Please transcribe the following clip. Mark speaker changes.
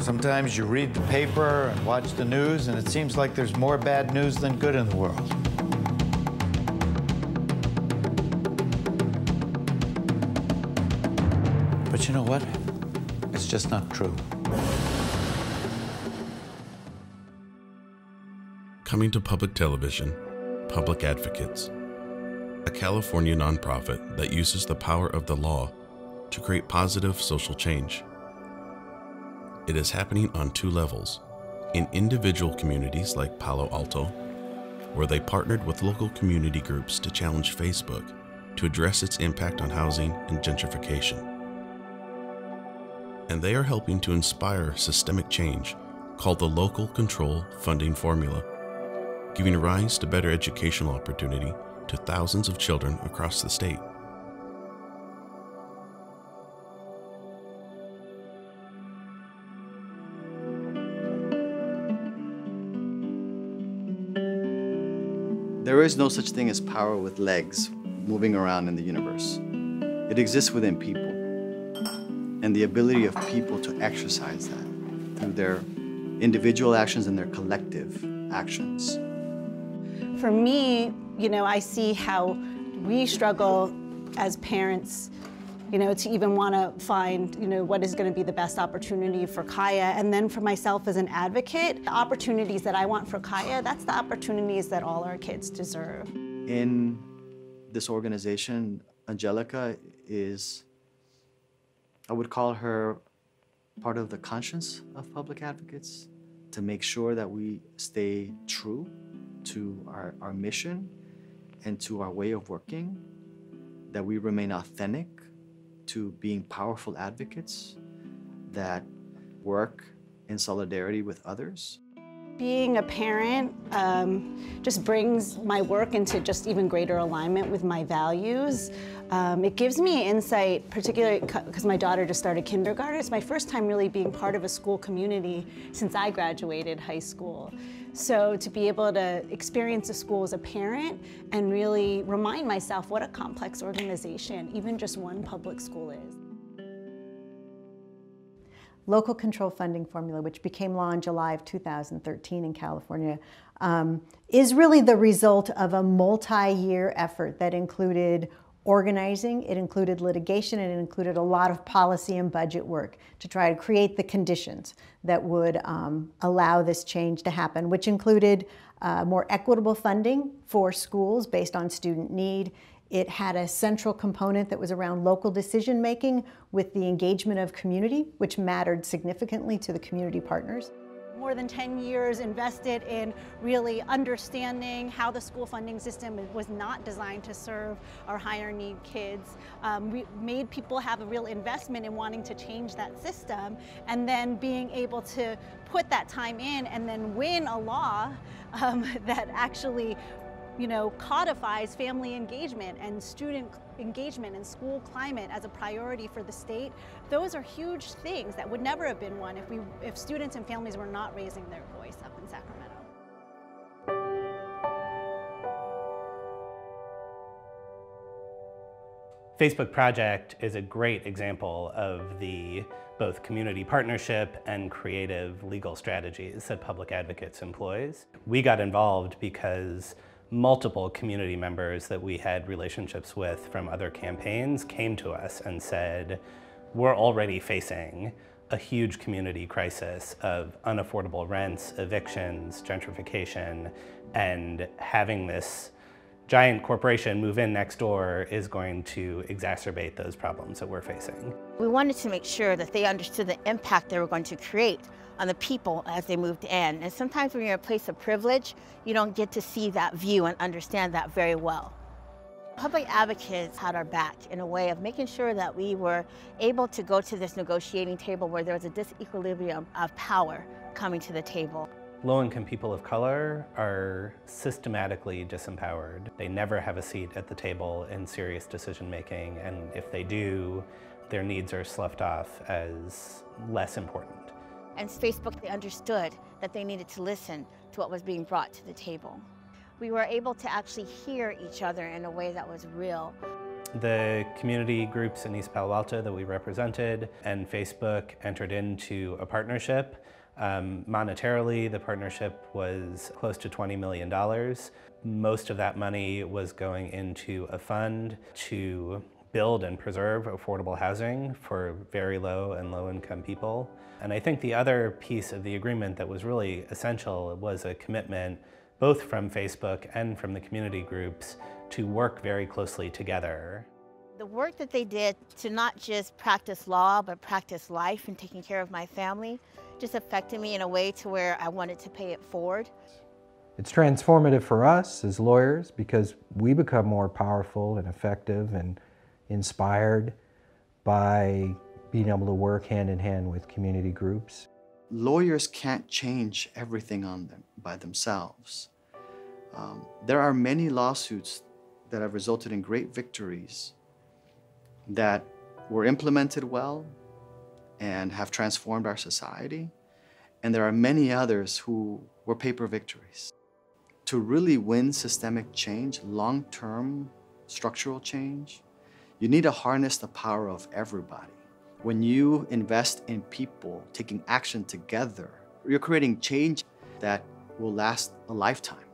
Speaker 1: Sometimes you read the paper and watch the news, and it seems like there's more bad news than good in the world. But you know what? It's just not true.
Speaker 2: Coming to public television, Public Advocates, a California nonprofit that uses the power of the law to create positive social change. It is happening on two levels: in individual communities like Palo Alto, where they partnered with local community groups to challenge Facebook to address its impact on housing and gentrification. And they are helping to inspire systemic change called the Local Control Funding Formula, giving rise to better educational opportunity to thousands of children across the state.
Speaker 3: There is no such thing as power with legs moving around in the universe. It exists within people, and the ability of people to exercise that through their individual actions and their collective actions.
Speaker 4: For me, I see how we struggle as parents, to even want to find, what is going to be the best opportunity for Kaya. And then for myself as an advocate, the opportunities that I want for Kaya, that's the opportunities that all our kids deserve.
Speaker 3: In this organization, Angelica is, I would call her part of the conscience of public advocates, to make sure that we stay true to our mission and to our way of working, that we remain authentic to being powerful advocates that work in solidarity with others.
Speaker 4: Being a parent just brings my work into just even greater alignment with my values. It gives me insight, particularly because my daughter just started kindergarten. It's my first time really being part of a school community since I graduated high school. So to be able to experience a school as a parent and really remind myself what a complex organization even just one public school is.
Speaker 5: Local Control Funding Formula, which became law in July of 2013 in California, is really the result of a multi-year effort that included organizing, it included litigation, and it included a lot of policy and budget work to try to create the conditions that would allow this change to happen, which included more equitable funding for schools based on student need. It had a central component that was around local decision-making with the engagement of community, which mattered significantly to the community partners.
Speaker 4: More than 10 years invested in really understanding how the school funding system was not designed to serve our higher need kids. We made people have a real investment in wanting to change that system, and then being able to put that time in and then win a law that actually codifies family engagement and student engagement and school climate as a priority for the state. Those are huge things that would never have been won if students and families were not raising their voice up in Sacramento.
Speaker 6: Facebook Project is a great example of the both community partnership and creative legal strategies that Public Advocates employs. We got involved because multiple community members that we had relationships with from other campaigns came to us and said, we're already facing a huge community crisis of unaffordable rents, evictions, gentrification, and having this giant corporation move in next door is going to exacerbate those problems that we're facing.
Speaker 7: We wanted to make sure that they understood the impact they were going to create on the people as they moved in. And sometimes when you're in a place of privilege, you don't get to see that view and understand that very well. Public Advocates had our back in a way of making sure that we were able to go to this negotiating table where there was a disequilibrium of power coming to the table.
Speaker 6: Low-income people of color are systematically disempowered. They never have a seat at the table in serious decision-making, and if they do, their needs are sloughed off as less important.
Speaker 7: And Facebook, they understood that they needed to listen to what was being brought to the table. We were able to actually hear each other in a way that was real.
Speaker 6: The community groups in East Palo Alto that we represented and Facebook entered into a partnership. Monetarily, the partnership was close to $20 million. Most of that money was going into a fund to build and preserve affordable housing for very low and low-income people. And I think the other piece of the agreement that was really essential was a commitment both from Facebook and from the community groups to work very closely together.
Speaker 7: The work that they did to not just practice law, but practice life and taking care of my family just affected me in a way to where I wanted to pay it forward.
Speaker 8: It's transformative for us as lawyers because we become more powerful and effective and inspired by being able to work hand in hand with community groups.
Speaker 3: Lawyers can't change everything on them by themselves. There are many lawsuits that have resulted in great victories that were implemented well and have transformed our society. And there are many others who were paper victories. To really win systemic change, long-term structural change, you need to harness the power of everybody. When you invest in people taking action together, you're creating change that will last a lifetime.